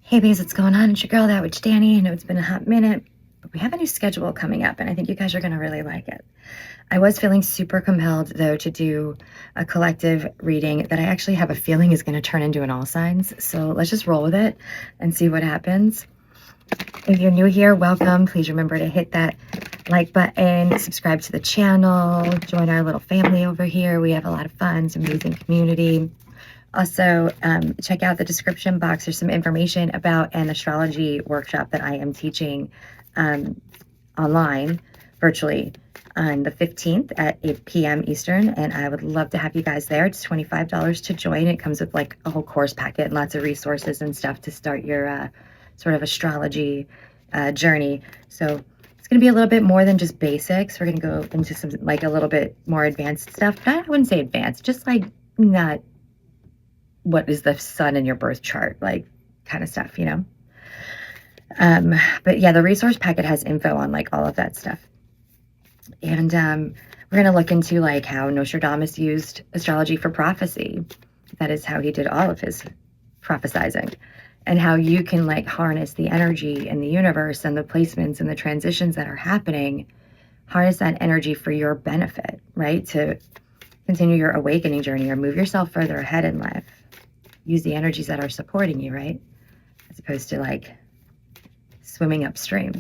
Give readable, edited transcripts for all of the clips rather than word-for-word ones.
Hey babes, what's going on? It's your girl, That Witch Danny. I know it's been a hot minute, but we have a new schedule coming up, and I think you guys are going to really like it. I was feeling super compelled, though, to do a collective reading that I actually have a feeling is going to turn into an all signs. So let's just roll with it and see what happens. If you're new here, welcome. Please remember to hit that like button, subscribe to the channel, join our little family over here. We have a lot of fun, some amazing community. Also, check out the description box. There's some information about an astrology workshop that I am teaching online, virtually, on the 15th at 8 p.m. Eastern, and I would love to have you guys there. It's $25 to join. It comes with like a whole course packet and lots of resources and stuff to start your sort of astrology journey. So it's going to be a little bit more than just basics. We're going to go into some like a little bit more advanced stuff. I wouldn't say advanced, just like not what is the sun in your birth chart, like kind of stuff, you know? But yeah, the resource packet has info on like all of that stuff. And we're going to look into like how Nostradamus used astrology for prophecy. That is how he did all of his prophesizing, and how you can like harness the energy in the universe and the placements and the transitions that are happening, harness that energy for your benefit, right? To continue your awakening journey or move yourself further ahead in life. Use the energies that are supporting you, right? As opposed to like swimming upstream.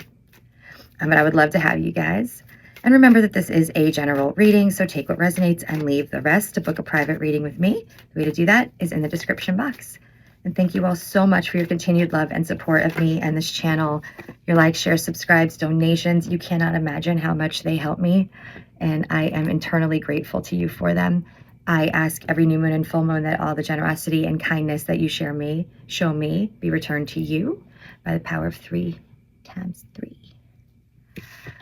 But I would love to have you guys. And remember that this is a general reading, so take what resonates and leave the rest. To book a private reading with me, the way to do that is in the description box. And thank you all so much for your continued love and support of me and this channel. Your likes, shares, subscribes, donations. You cannot imagine how much they help me. And I am internally grateful to you for them. I ask every new moon and full moon that all the generosity and kindness that you show me, be returned to you by the power of 3 times 3.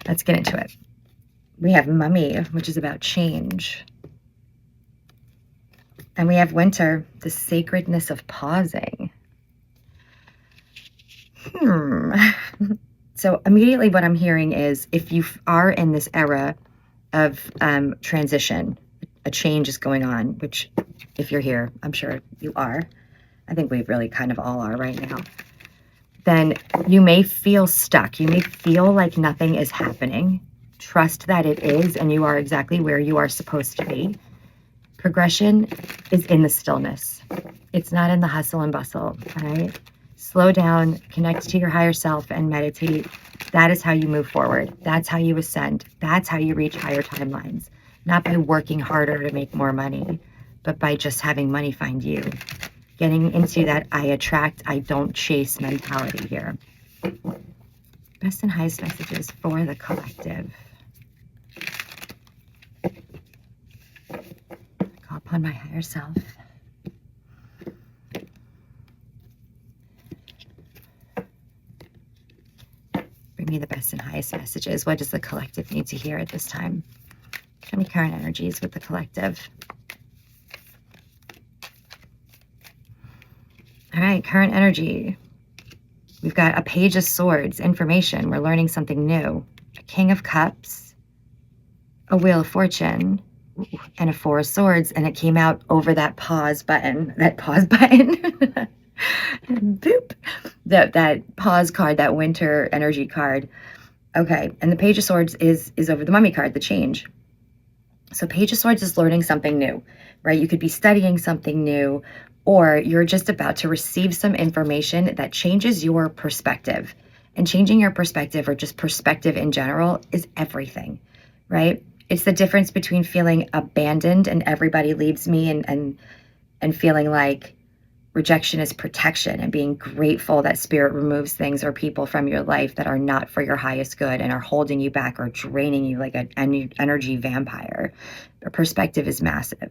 Let's get into it. We have Mummy, which is about change. And we have Winter, the sacredness of pausing. So immediately what I'm hearing is if you are in this era of transition, a change is going on, which if you're here, I'm sure you are. I think we really kind of all are right now. Then you may feel stuck. You may feel like nothing is happening. Trust that it is, and you are exactly where you are supposed to be. Progression is in the stillness. It's not in the hustle and bustle, all right? Slow down, connect to your higher self, and meditate. That is how you move forward. That's how you ascend. That's how you reach higher timelines. Not by working harder to make more money, but by just having money find you. Getting into that I attract, I don't chase mentality here. Best and highest messages for the collective. Call upon my higher self. Bring me the best and highest messages. What does the collective need to hear at this time? Show me current energies with the collective. All right, current energy. We've got a Page of Swords, information. We're learning something new. A King of Cups, a Wheel of Fortune, and a Four of Swords. And it came out over that pause button. That pause button. Boop. That pause card, that Winter energy card. Okay, and the Page of Swords is over the Mummy card, the change. So Page of Swords is learning something new, right? You could be studying something new, or you're just about to receive some information that changes your perspective. And changing your perspective, or just perspective in general, is everything, right? It's the difference between feeling abandoned and everybody leaves me and feeling like rejection is protection, and being grateful that spirit removes things or people from your life that are not for your highest good and are holding you back or draining you like an energy vampire. Your perspective is massive.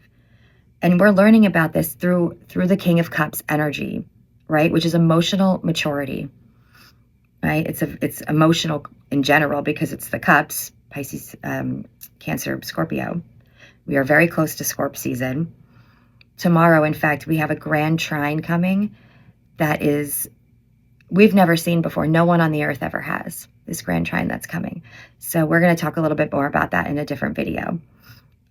And we're learning about this through the King of Cups energy, right? Which is emotional maturity, right? It's emotional in general because it's the cups, Pisces, Cancer, Scorpio. We are very close to Scorp season. Tomorrow, in fact, we have a grand trine coming that is, we've never seen before. No one on the earth ever has this grand trine that's coming. So we're going to talk a little bit more about that in a different video.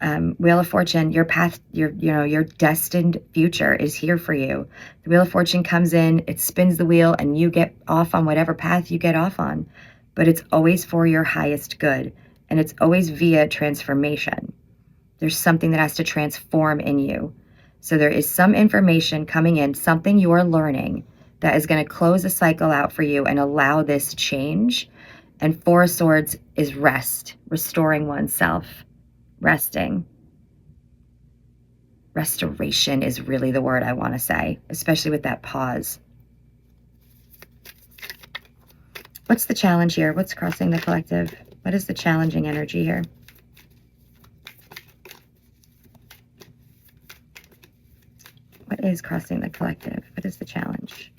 Wheel of Fortune, your path, your destined future is here for you. The Wheel of Fortune comes in, it spins the wheel, and you get off on whatever path you get off on. But it's always for your highest good, and it's always via transformation. There's something that has to transform in you. So there is some information coming in, something you're learning that is going to close a cycle out for you and allow this change. And Four of Swords is rest, restoring oneself. Resting. Restoration is really the word I want to say, especially with that pause. What's the challenge here? What's crossing the collective? What is the challenging energy here? What is crossing the collective? What is the challenge?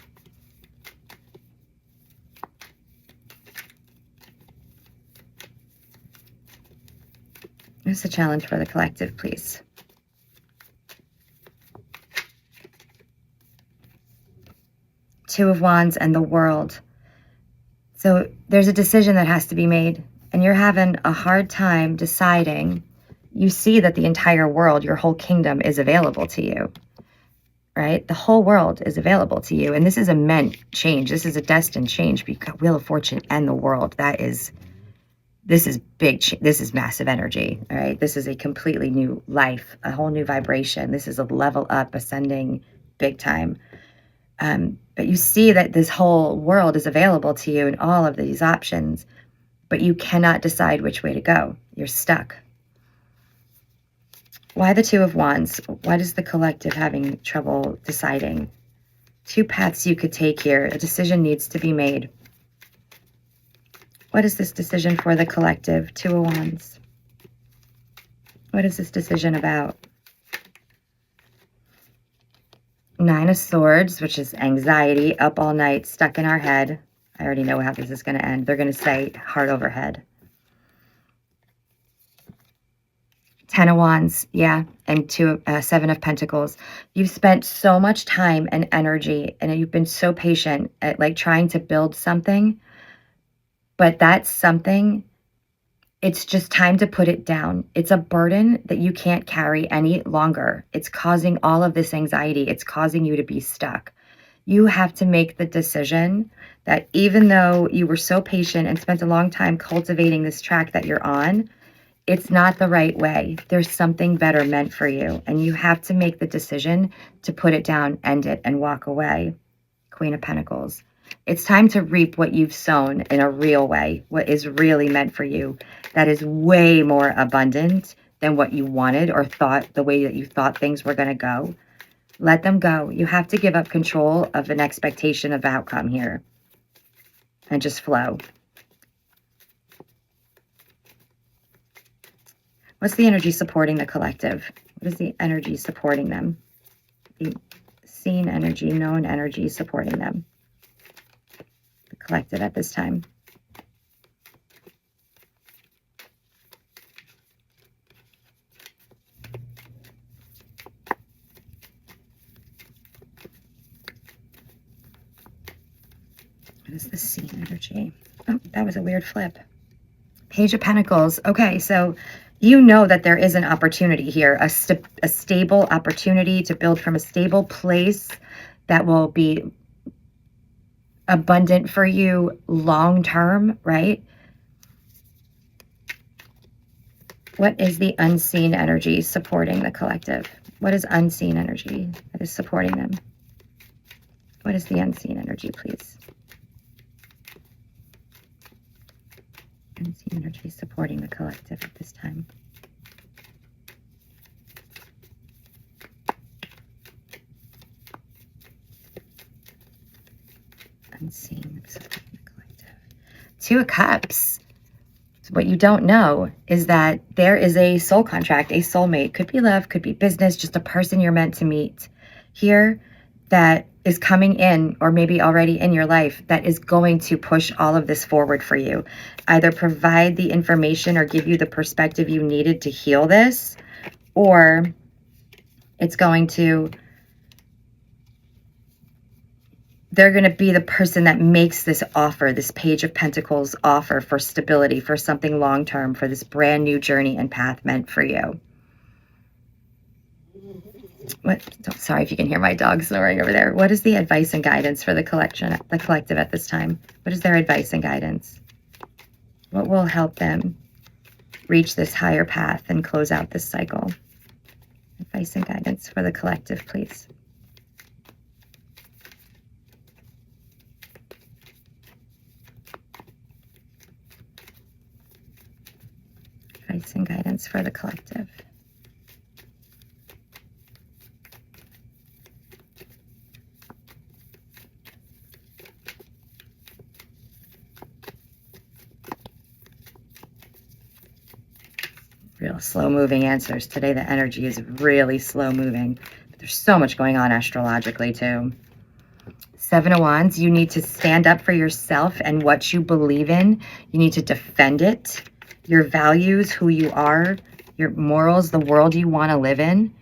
What's the challenge for the collective, please? Two of Wands and the World. So there's a decision that has to be made, and you're having a hard time deciding. You see that the entire world, your whole kingdom, is available to you, right? The whole world is available to you, and this is a meant change. This is a destined change. You've got Wheel of Fortune and the World. This is big. This is massive energy, all right? This is a completely new life, a whole new vibration. This is a level up, ascending big time. But you see that this whole world is available to you and all of these options, but you cannot decide which way to go. You're stuck. Why the Two of Wands? Why is the collective having trouble deciding? Two paths you could take here. A decision needs to be made. What is this decision for the collective? Two of Wands. What is this decision about? Nine of Swords, which is anxiety, up all night, stuck in our head. I already know how this is going to end. They're going to say heart over head. Ten of Wands, yeah, and Seven of Pentacles. You've spent so much time and energy, and you've been so patient at like trying to build something. But that's something, it's just time to put it down. It's a burden that you can't carry any longer. It's causing all of this anxiety. It's causing you to be stuck. You have to make the decision that even though you were so patient and spent a long time cultivating this track that you're on, it's not the right way. There's something better meant for you. And you have to make the decision to put it down, end it, and walk away. Queen of Pentacles. It's time to reap what you've sown in a real way, what is really meant for you. That is way more abundant than what you wanted or thought, the way that you thought things were going to go. Let them go. You have to give up control of an expectation of outcome here and just flow. What's the energy supporting the collective? What is the energy supporting them? The seen energy, known energy supporting them. The collective at this time. What is the seen energy? Oh, that was a weird flip. Page of Pentacles. Okay, so you know that there is an opportunity here, a stable opportunity to build from a stable place that will be abundant for you long term, right? What is the unseen energy supporting the collective? What is unseen energy that is supporting them? What is the unseen energy, please? Unseen energy supporting the collective at this time. Unseen supporting the collective. Two of Cups. So what you don't know is that there is a soul contract, a soulmate. Could be love, could be business, just a person you're meant to meet here that is coming in, or maybe already in your life, that is going to push all of this forward for you. Either provide the information or give you the perspective you needed to heal this, or it's going to, they're going to be the person that makes this offer, this Page of Pentacles offer for stability, for something long-term, for this brand new journey and path meant for you. Sorry if you can hear my dog snoring over there. What is the advice and guidance for the collective at this time? What is their advice and guidance? What will help them reach this higher path and close out this cycle? Advice and guidance for the collective, please. Advice and guidance for the collective. Real slow moving answers. Today the energy is really slow moving. But there's so much going on astrologically too. Seven of Wands, you need to stand up for yourself and what you believe in. You need to defend it. Your values, who you are, your morals, the world you want to live in.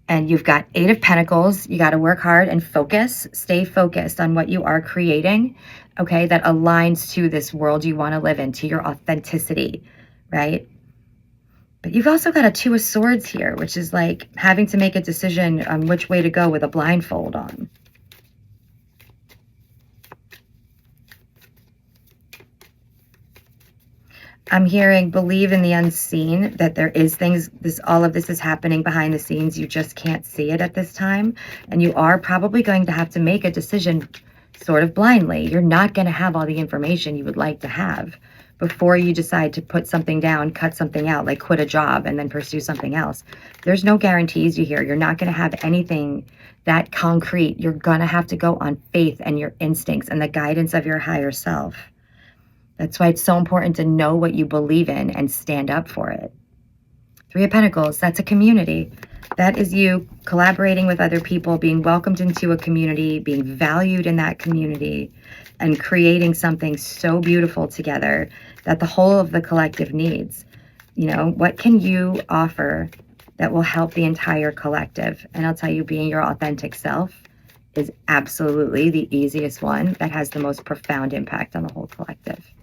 And you've got Eight of Pentacles. You got to work hard and focus. Stay focused on what you are creating, okay, that aligns to this world you want to live in, to your authenticity, right? But you've also got a Two of Swords here, which is like having to make a decision on which way to go with a blindfold on. I'm hearing believe in the unseen, that there is things, all of this is happening behind the scenes. You just can't see it at this time. And you are probably going to have to make a decision sort of blindly. You're not going to have all the information you would like to have before you decide to put something down, cut something out, like quit a job and then pursue something else. There's no guarantees you hear. You're not going to have anything that concrete. You're going to have to go on faith and your instincts and the guidance of your higher self. That's why it's so important to know what you believe in and stand up for it. Three of Pentacles, that's a community. That is you collaborating with other people, being welcomed into a community, being valued in that community, and creating something so beautiful together that the whole of the collective needs. You know, what can you offer that will help the entire collective? And I'll tell you, being your authentic self is absolutely the easiest one that has the most profound impact on the whole collective.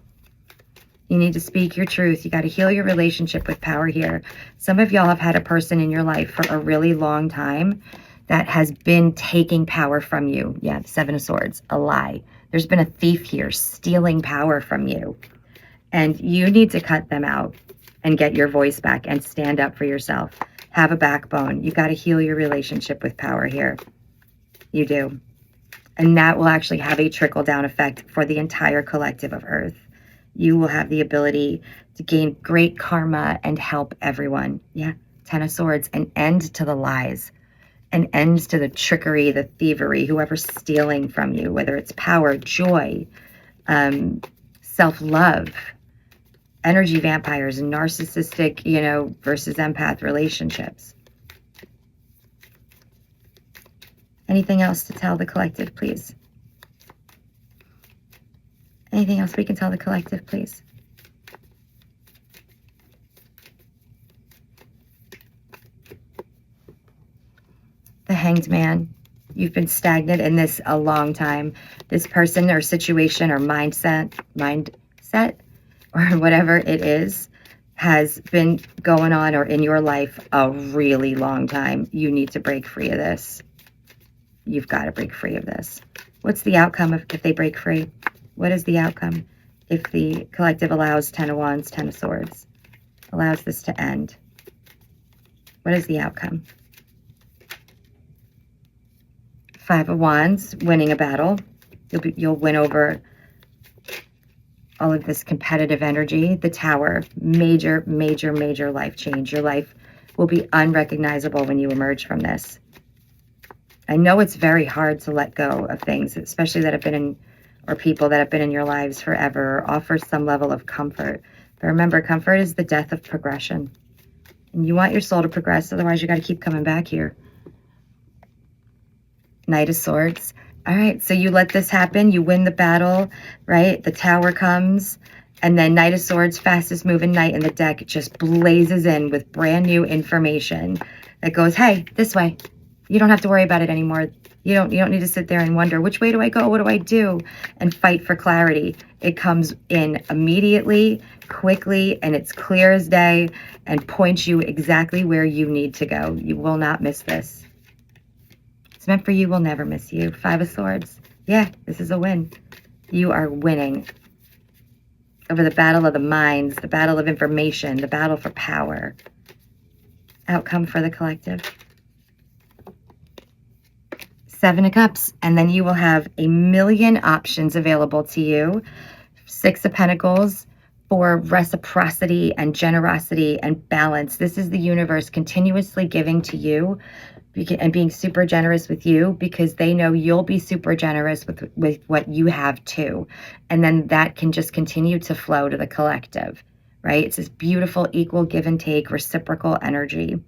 You need to speak your truth. You got to heal your relationship with power here. Some of y'all have had a person in your life for a really long time that has been taking power from you. Yeah, Seven of Swords, a lie. There's been a thief here stealing power from you. And you need to cut them out and get your voice back and stand up for yourself. Have a backbone. You got to heal your relationship with power here. You do. And that will actually have a trickle-down effect for the entire collective of Earth. You will have the ability to gain great karma and help everyone. Yeah, Ten of Swords, an end to the lies, an end to the trickery, the thievery, whoever's stealing from you, whether it's power, joy, self-love, energy vampires, narcissistic, you know, versus empath relationships. Anything else to tell the collective, please? Anything else we can tell the collective, please? The Hanged Man. You've been stagnant in this a long time. This person or situation or mindset, or whatever it is, has been going on or in your life a really long time. You need to break free of this. You've got to break free of this. What's the outcome if they break free? What is the outcome if the collective allows Ten of Wands, Ten of Swords, allows this to end? What is the outcome? Five of Wands, winning a battle. You'll win over all of this competitive energy. The Tower, major, major, major life change. Your life will be unrecognizable when you emerge from this. I know it's very hard to let go of things, especially that have been in, or people that have been in your lives forever, or offer some level of comfort. But remember, comfort is the death of progression. And you want your soul to progress, otherwise you got to keep coming back here. Knight of Swords. All right, so you let this happen. You win the battle, right? The Tower comes, and then Knight of Swords, fastest moving knight in the deck, just blazes in with brand new information that goes, hey, this way. You don't have to worry about it anymore. You don't need to sit there and wonder, which way do I go? What do I do? And fight for clarity. It comes in immediately, quickly, and it's clear as day and points you exactly where you need to go. You will not miss this. It's meant for you, will never miss you. 5 of Swords. Yeah, this is a win. You are winning over the battle of the minds, the battle of information, the battle for power. Outcome for the collective. 7 of Cups, and then you will have a million options available to you. 6 of Pentacles for reciprocity and generosity and balance. This is the universe continuously giving to you and being super generous with you, because they know you'll be super generous with what you have too. And then that can just continue to flow to the collective, right? It's this beautiful, equal give and take, reciprocal energy.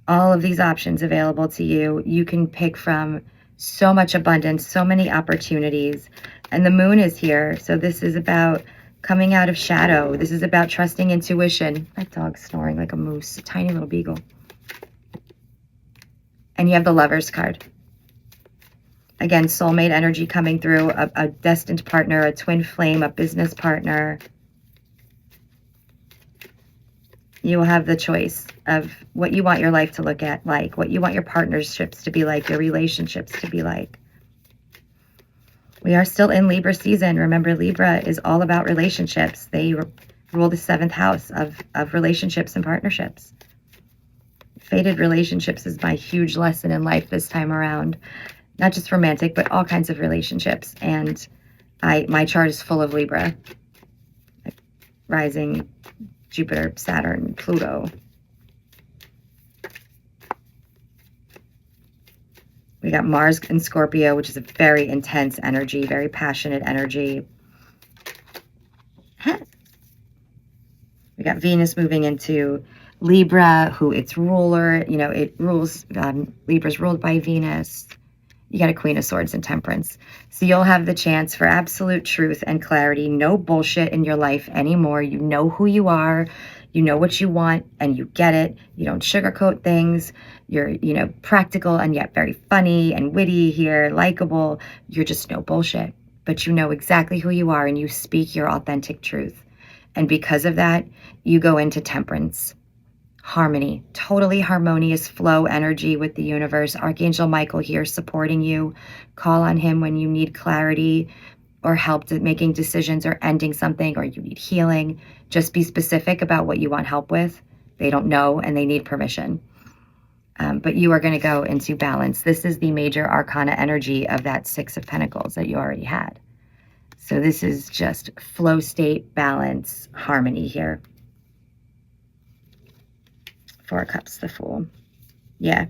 All of these options available to you. You can pick from so much abundance, so many opportunities. And the moon is here. So this is about coming out of shadow. This is about trusting intuition. That dog's snoring like a moose, a tiny little beagle. And you have the Lover's card. Again, soulmate energy coming through, a destined partner, a twin flame, a business partner. You will have the choice of what you want your life to look at like, what you want your partnerships to be like, your relationships to be like. We are still in Libra season. Remember, Libra is all about relationships. They rule the 7th house of relationships and partnerships. Fated relationships is my huge lesson in life this time around. Not just romantic, but all kinds of relationships. And my chart is full of Libra. Rising Jupiter, Saturn, Pluto. We got Mars in Scorpio, which is a very intense energy, very passionate energy. We got Venus moving into Libra, who its ruler, you know, it rules, Libra's ruled by Venus. You got a Queen of Swords and Temperance. So you'll have the chance for absolute truth and clarity. No bullshit in your life anymore. You know who you are. You know what you want and you get it. You don't sugarcoat things. You're, you know, practical and yet very funny and witty here, likable. You're just no bullshit. But you know exactly who you are and you speak your authentic truth. And because of that, you go into Temperance. Harmony, totally harmonious flow energy with the universe. Archangel Michael here supporting you. Call on him when you need clarity or help making decisions or ending something, or you need healing. Just be specific about what you want help with. They don't know and they need permission. But you are going to go into balance. This is the major arcana energy of that 6 of Pentacles that you already had. So this is just flow state, balance, harmony here. 4 of Cups, the Fool. Yeah.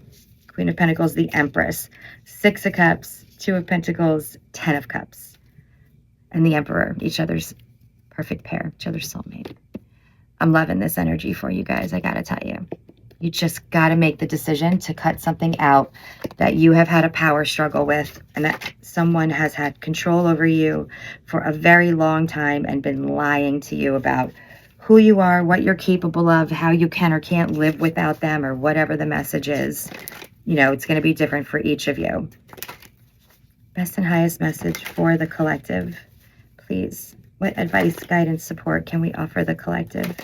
Queen of Pentacles, the Empress. 6 of Cups, 2 of Pentacles, 10 of Cups. And the Emperor, each other's perfect pair, each other's soulmate. I'm loving this energy for you guys, I gotta tell you. You just gotta make the decision to cut something out that you have had a power struggle with and that someone has had control over you for a very long time and been lying to you about who you are, what you're capable of, how you can or can't live without them, or whatever the message is. You know, it's going to be different for each of you. Best and highest message for the collective, please. What advice, guidance, support can we offer the collective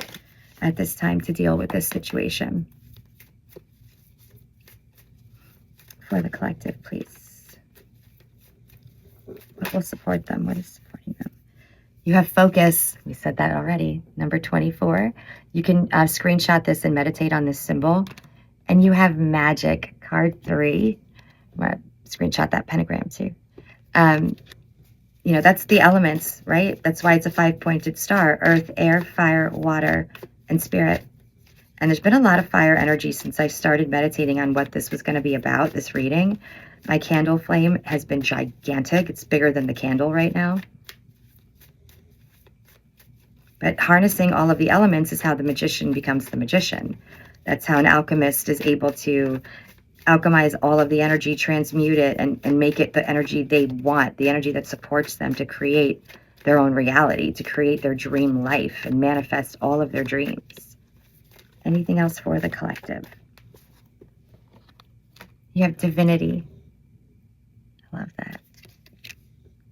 at this time to deal with this situation? For the collective, please. What will support them? What is supporting them? You have focus. We said that already. Number 24. You can screenshot this and meditate on this symbol. And you have magic. Card 3. I'm going to screenshot that pentagram too. You know, that's the elements, right? That's why it's a 5-pointed star. Earth, air, fire, water, and spirit. And there's been a lot of fire energy since I started meditating on what this was going to be about, this reading. My candle flame has been gigantic. It's bigger than the candle right now. But harnessing all of the elements is how the magician becomes the magician. That's how an alchemist is able to alchemize all of the energy, transmute it, and make it the energy they want, the energy that supports them to create their own reality, to create their dream life and manifest all of their dreams. Anything else for the collective? You have divinity. I love that.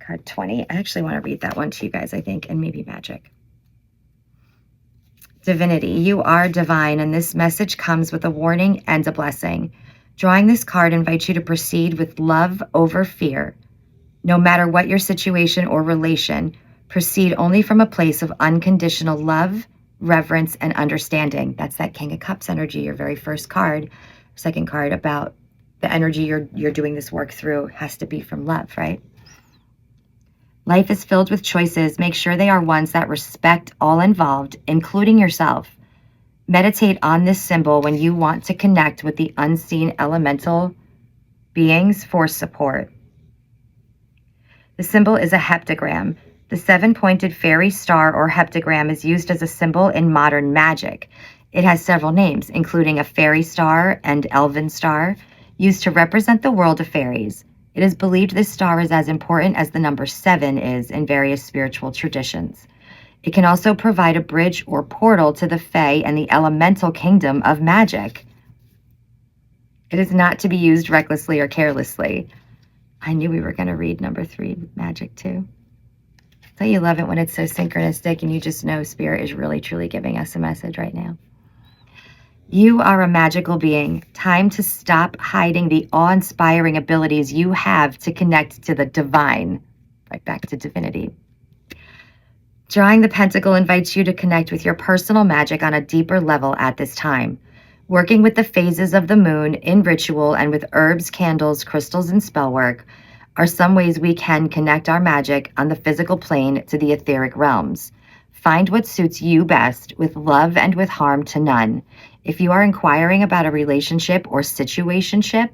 Card 20. I actually want to read that one to you guys, I think, and maybe magic. Divinity. You are divine, and this message comes with a warning and a blessing. Drawing this card invites you to proceed with love over fear. No matter what your situation or relation, proceed only from a place of unconditional love, reverence, and understanding. That's that King of Cups energy, your very first card, second card about the energy you're doing this work through has to be from love, right? Life is filled with choices. Make sure they are ones that respect all involved, including yourself. Meditate on this symbol when you want to connect with the unseen elemental beings for support. The symbol is a heptagram. The 7-pointed fairy star or heptagram is used as a symbol in modern magic. It has several names, including a fairy star and elven star, used to represent the world of fairies. It is believed this star is as important as the number 7 is in various spiritual traditions. It can also provide a bridge or portal to the Fae and the elemental kingdom of magic. It is not to be used recklessly or carelessly. I knew we were going to read number 3, magic too. So you love it when it's so synchronistic and you just know Spirit is really, truly giving us a message right now. You are a magical being. Time to stop hiding the awe-inspiring abilities you have to connect to the divine. Right back to divinity. Drawing the Pentacle invites you to connect with your personal magic on a deeper level at this time. Working with the phases of the moon in ritual and with herbs, candles, crystals, and spell work are some ways we can connect our magic on the physical plane to the etheric realms. Find what suits you best with love and with harm to none. If you are inquiring about a relationship or situationship,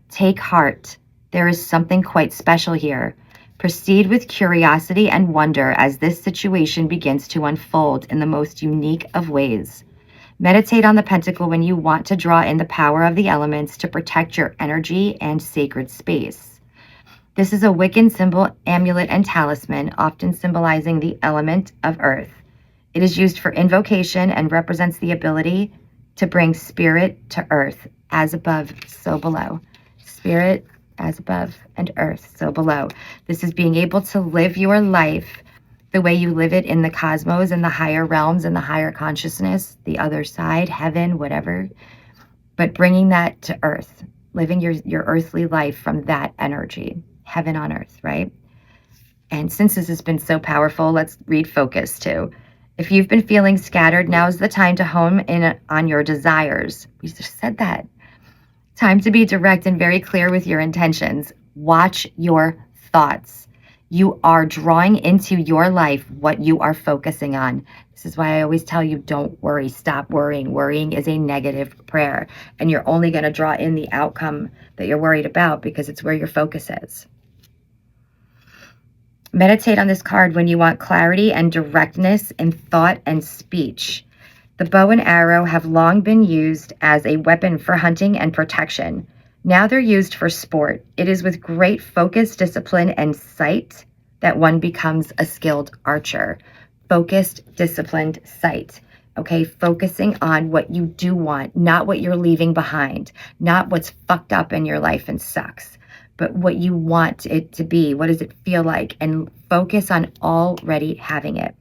take heart. There is something quite special here. Proceed with curiosity and wonder as this situation begins to unfold in the most unique of ways. Meditate on the Pentacle when you want to draw in the power of the elements to protect your energy and sacred space. This is a Wiccan symbol, amulet, and talisman, often symbolizing the element of earth. It is used for invocation and represents the ability to bring spirit to earth, as above, so below. Spirit as above and earth, so below. This is being able to live your life the way you live it in the cosmos and the higher realms and the higher consciousness, the other side, heaven, whatever, but bringing that to earth, living your earthly life from that energy, heaven on earth, right? And since this has been so powerful, let's read focus too. If you've been feeling scattered, now's the time to hone in on your desires. We just said that. Time to be direct and very clear with your intentions. Watch your thoughts. You are drawing into your life what you are focusing on. This is why I always tell you, don't worry, stop worrying. Worrying is a negative prayer, and you're only going to draw in the outcome that you're worried about because it's where your focus is. Meditate on this card when you want clarity and directness in thought and speech. The bow and arrow have long been used as a weapon for hunting and protection. Now they're used for sport. It is with great focus, discipline, and sight that one becomes a skilled archer. Focused, disciplined sight. Okay, focusing on what you do want, not what you're leaving behind, not what's fucked up in your life and sucks, but what you want it to be. What does it feel like? And focus on already having it.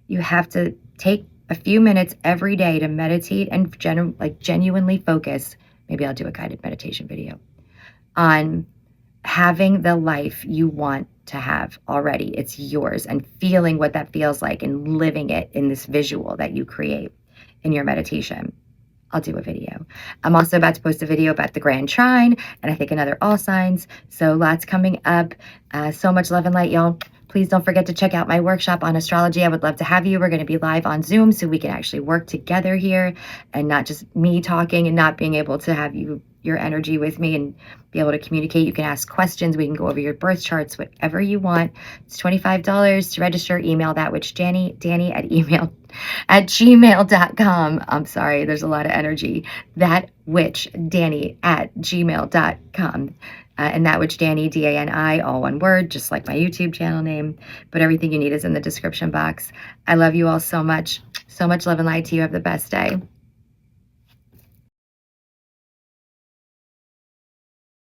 You have to take a few minutes every day to meditate and genuinely focus. Maybe I'll do a guided meditation video on having the life you want to have already. It's yours, and feeling what that feels like and living it in this visual that you create in your meditation. I'll do a video. I'm also about to post a video about the Grand Trine and I think another all signs. So lots coming up. So much love and light, y'all. Please don't forget to check out my workshop on astrology. I would love to have you. We're going to be live on Zoom so we can actually work together here and not just me talking and not being able to have your energy with me and be able to communicate. You can ask questions. We can go over your birth charts, whatever you want. It's $25 to register. Email thatwitchdanny@gmail.com. I'm sorry, there's a lot of energy. Thatwitchdanny@gmail.com. And That Witch Danny, D-A-N-I, all one word, just like my YouTube channel name. But everything you need is in the description box. I love you all so much. So much love and light to you. Have the best day.